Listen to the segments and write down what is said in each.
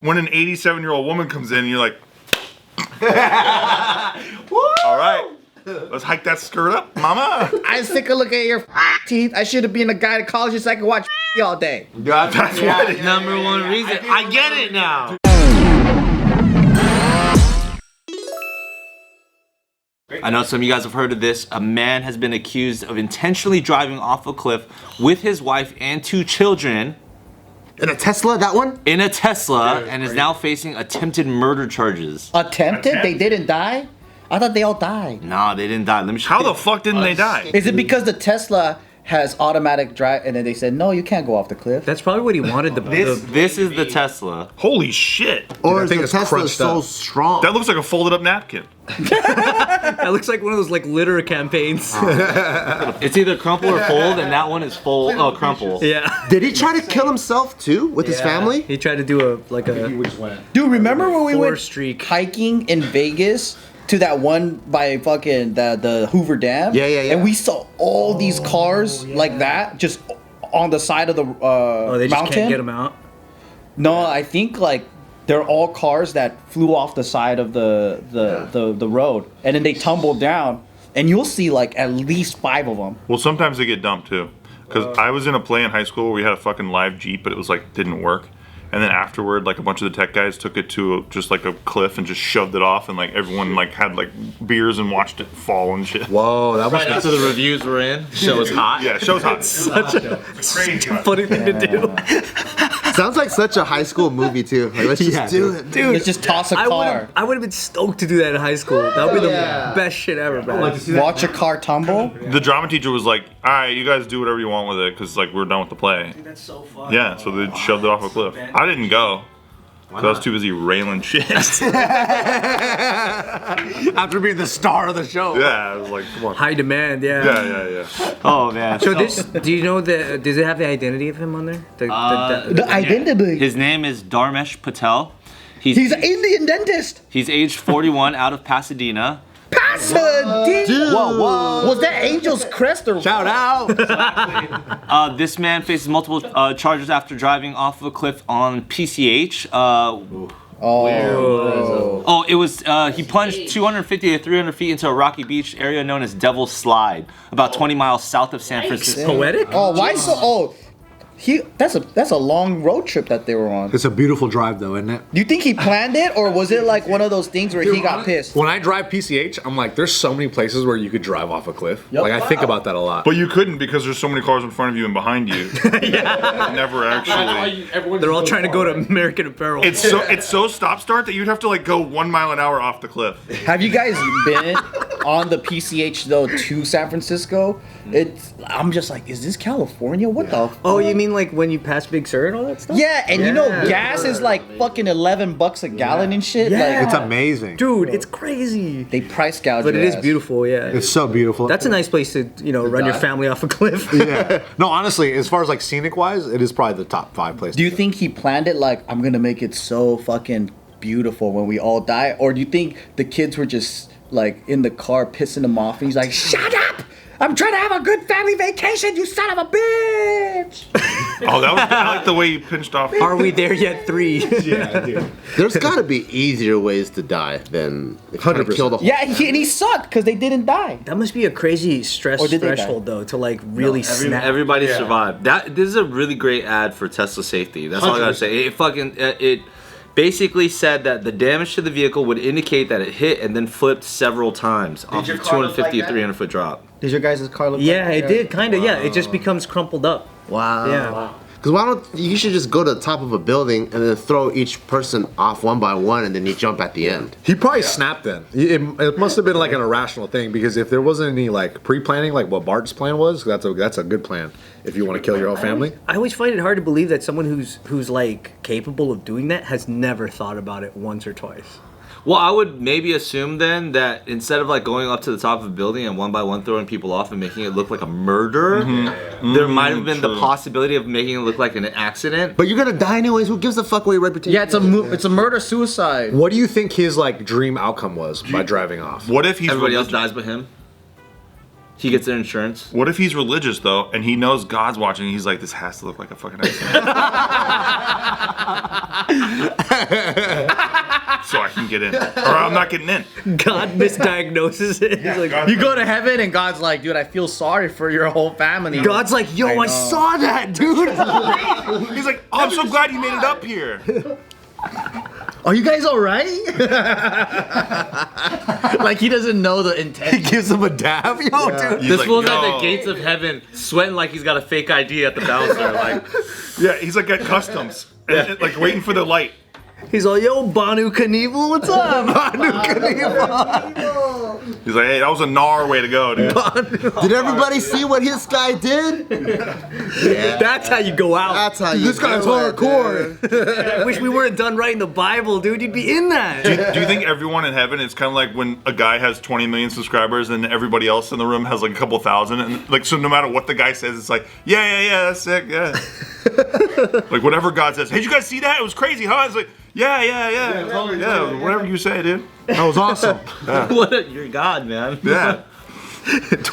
When an 87-year-old woman comes in, and you're like, all right, let's hike that skirt up, mama. I just take a look at your teeth. I should have been a guy to college so I could watch all day. That's what it is. Number one reason. I get it now. I know some of you guys have heard of this. A man has been accused of intentionally driving off a cliff with his wife and 2 children. In a Tesla, that one? In a Tesla, and is now facing attempted murder charges. Attempted? They didn't die? I thought they all died. Nah, they didn't die. Let me show How you. the fuck didn't they die? Is it because the Tesla has automatic drive and then they said, no, you can't go off the cliff? That's probably what he wanted. This is the Tesla. Holy shit. Or think the it's Tesla crunched so up. strong? That looks like a folded up napkin. That looks like one of those like litter campaigns. It's either crumple or fold, and that one is fold. Oh, crumple. Yeah. Did he try to kill himself too with his family? He tried to do a Dude, remember when we went streak. hiking in Vegas to that one by fucking the Hoover Dam? Yeah. And we saw all these cars like that just on the side of the Oh, they just mountain. can't get him out. No, I think like they're all cars that flew off the side of the road, and then they tumbled down, and you'll see like at least 5 of them. Well, sometimes they get dumped too. Because I was in a play in high school where we had a fucking live Jeep, but it was like, didn't work. And then afterward, like a bunch of the tech guys took it to just like a cliff and just shoved it off, and like everyone like had like beers and watched it fall and shit. Whoa, that must Right after the reviews were in, show was hot. Yeah, show's hot. Such a Crazy. funny thing to do. Sounds like such a high school movie too. Like, let's just do it. Dude, Let's just toss a car. I would have been stoked to do that in high school. That would be the best shit ever, man. Watch a car tumble. The drama teacher was like, all right, you guys do whatever you want with it, because like we're done with the play. That's so fun. Yeah, so they shoved it off a cliff. I didn't go. Because I was too busy railing shit. after being the star of the show. Yeah, I was like, come on. High demand, yeah. Yeah. Oh man. So this, do you know does it have the identity of him on there? The identity. His name is Dharmesh Patel. He's an Indian dentist. He's aged 41, out of Pasadena. Pasadena. Whoa. Was that Angel's Crest or Shout out. This man faces multiple charges after driving off of a cliff on PCH. It was he plunged 250 to 300 feet into a rocky beach area known as Devil's Slide, about 20 miles south of San Francisco. Poetic? Oh, why so? Oh, that's a long road trip that they were on. It's a beautiful drive though, isn't it? Do you think he planned it, or was it like one of those things where he got pissed? When I drive PCH, I'm like, there's so many places where you could drive off a cliff. Like I think about that a lot. But you couldn't because there's so many cars in front of you and behind you. Never actually. They're all trying to go to American Apparel. It's so stop-start that you'd have to like go 1 mile an hour off the cliff. Have you guys been on the PCH though to San Francisco? I'm just like, is this California? What the? Oh, you mean like when you pass Big Sur and all that stuff? Yeah, and you know gas is like fucking $11 a gallon and shit. Yeah. Like, It's amazing. Dude, it's crazy. they price gouge. But it your is ass. beautiful, yeah. It's so beautiful. That's a nice place to, run your family off a cliff. Yeah. No, honestly, as far as like scenic wise, it is probably the top 5 places. Do you think he planned it like, I'm gonna make it so fucking beautiful when we all die, or do you think the kids were just like in the car pissing him off and he's like, shut up! I'm trying to have a good family vacation, you son of a bitch! Oh, I like the way you pinched off. Are we there yet? 3. Yeah, dude. There's got to be easier ways to die than trying to 100%. kill the whole. Yeah, and he sucked because they didn't die. That must be a crazy stress Or did they die? threshold, though, to like really snap. Everybody survived. This is a really great ad for Tesla safety. That's all I gotta say. It basically said that the damage to the vehicle would indicate that it hit and then flipped several times off of 250 to 300 foot drop. Did your guys' car look Yeah, like it did, kind of. Yeah, it just becomes crumpled up. Wow. Yeah. Because why don't you should just go to the top of a building and then throw each person off one by one and then you jump at the end. He probably snapped then. It must have been like an irrational thing because if there wasn't any like pre-planning like what Bart's plan was, that's a good plan if you want to kill your whole family. I always find it hard to believe that someone who's like capable of doing that has never thought about it once or twice. Well, I would maybe assume then that instead of like going up to the top of a building and one by one throwing people off and making it look like a murder, there might have been the possibility of making it look like an accident. But you're gonna die anyways. Who gives a fuck what your reputation? Yeah, it's a murder suicide. What do you think his like dream outcome was by driving off? What if he's Everybody else dies but him? He gets their insurance. What if he's religious though, and he knows God's watching? And he's like, this has to look like a fucking accident, so I can get in, or I'm not getting in. God misdiagnoses it. He's like, You go to heaven and God's like, dude, I feel sorry for your whole family. God's like, yo, I saw that, dude. He's like, oh, I'm so glad you made it up here. Are you guys all right? Like he doesn't know the intent. He gives him a dab. Yo, dude. He's This like, fool's at "Yo." the gates of heaven, sweating like he's got a fake ID at the bouncer. Like, Yeah, he's like at customs, and, like waiting for the light. He's like, yo, Banu Knievel, what's up? He's like, hey, that was a gnar way to go, dude. Did everybody see what his guy did? That's how you go out. That's how you. This guy's do it, hardcore. dude. I wish we weren't done writing the Bible, dude. You'd be in that. Do you think everyone in heaven is kind of like when a guy has 20 million subscribers and everybody else in the room has like a couple thousand, and like so no matter what the guy says, it's like yeah, that's sick, yeah. Like whatever God says, hey, did you guys see that? It was crazy, huh? It's like yeah, whatever you say, dude. That was awesome. you're God, man. Yeah.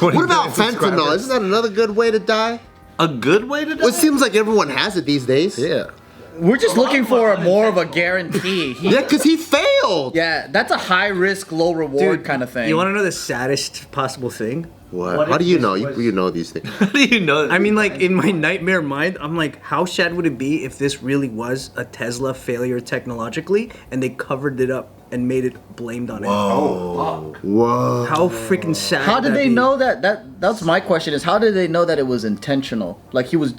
What about fentanyl? Isn't that another good way to die? A good way to die? Well, it seems like everyone has it these days. Yeah. We're just looking for more of a guarantee. Yeah, because he failed. Yeah, that's a high risk, low reward kind of thing. You want to know the saddest possible thing? What? How do you know? You know these things. How do you know that? I mean, like, in my nightmare mind, I'm like, how sad would it be if this really was a Tesla failure technologically and they covered it up and made it blamed on it? Whoa. How freaking sad How would did that they be? know that's my question is how did they know that it was intentional? Like he was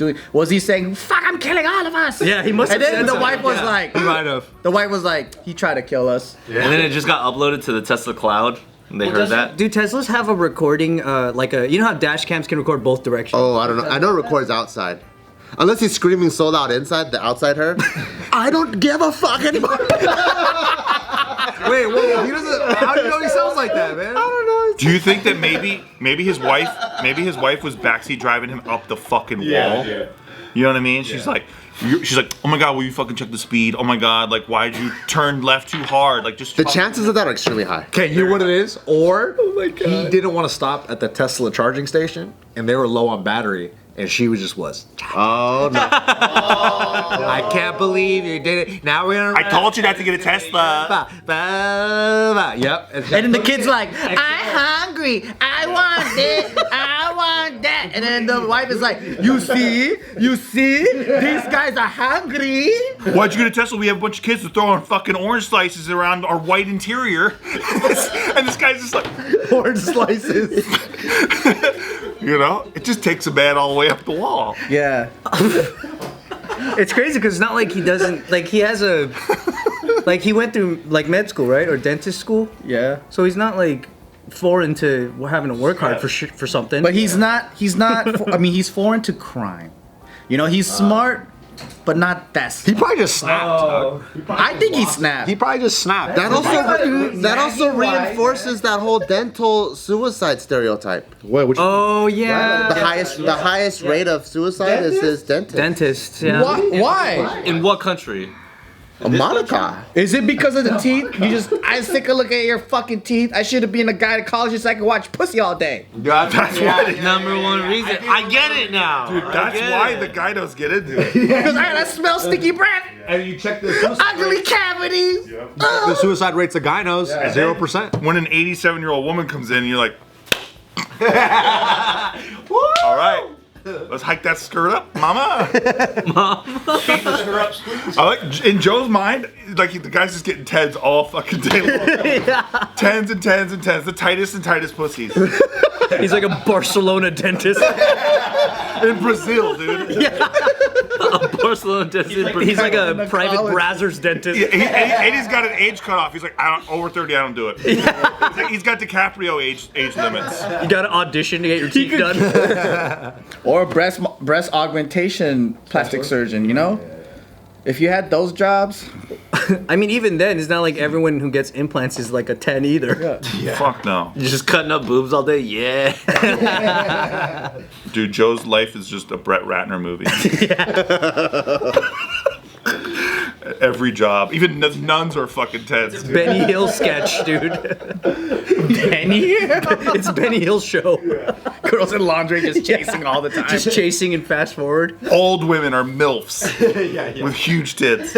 he saying, fuck, I'm killing all of us? Yeah, he must And have then said the wife was something. like, He might have. the wife was like, he tried to kill us. And then it just got uploaded to the Tesla cloud. And they heard that. Do Teslas have a recording, like a, you know how dash cams can record both directions? Oh, I don't know. I know it records outside. Unless he's screaming so loud inside, the outside her. I don't give a fuck anymore. Wait, he doesn't. How do you know he sounds like that, man? I don't know. Do you think that maybe his wife was backseat driving him up the fucking wall? Yeah. You know what I mean? She's like, oh my god, will you fucking check the speed? Oh my god, like why'd you turn left too hard? Like just The chances of that are extremely high. Okay, you know what it is? Or he didn't want to stop at the Tesla charging station, and they were low on battery, and she was. Oh no. I can't believe you did it. Now we're gonna. I told you not to get a Tesla. Yep. And then the kid's like, I'm hungry. I want this. I want that. And then the wife is like, you see? These guys are hungry. Why'd you get a Tesla? We have a bunch of kids who throw on fucking orange slices around our white interior. And this guy's just like, orange slices. you know? It just takes a man all the way up the wall. Yeah. It's crazy because it's not like he doesn't, like he has a, like he went through like med school, right? Or dentist school. Yeah. So he's not like foreign to having to work hard for something. But he's not, I mean, he's foreign to crime. You know, he's smart, but not that He smart. probably just snapped. I think he snapped. He probably just snapped. That also reinforces that whole dental suicide stereotype. What? Which? Oh yeah. The highest rate of suicide is dentist. Dentist. Yeah. Why? In what country? Monica. Is it because of the teeth? I take a look at your fucking teeth. I should have been a guy to college so I could watch pussy all day. That's why. Number one reason. I get it now. Dude, that's why the gynos get into it. Because I gotta smell sticky breath, And you check the suicide ugly cavities. The suicide rates of gynos 0%. When an 87-year-old woman comes in, you're like, all right, let's hike that skirt up, mama. Keep the stirrups, please. I like in Joe's mind, like the guy's just getting tens all fucking day long. Tens and tens and tens, the tightest and tightest pussies He's like a Barcelona dentist. in Brazil, dude. A Barcelona dentist in Brazil. He's like a private Brazzers dentist. And he's got an age cutoff. He's like, over 30, I don't do it. He's got DiCaprio age limits. You gotta audition to get your teeth done. Or breast augmentation plastic surgeon, you know? If you had those jobs, I mean, even then, it's not like everyone who gets implants is like a 10 either. Fuck no. You're just cutting up boobs all day? Yeah. Dude, Joe's life is just a Brett Ratner movie. every job. Even nuns are fucking tense. Benny Hill sketch, dude. Benny? It's Benny Hill's show. Girls in laundry just chasing all the time. Just chasing and fast forward. Old women are MILFs with huge tits.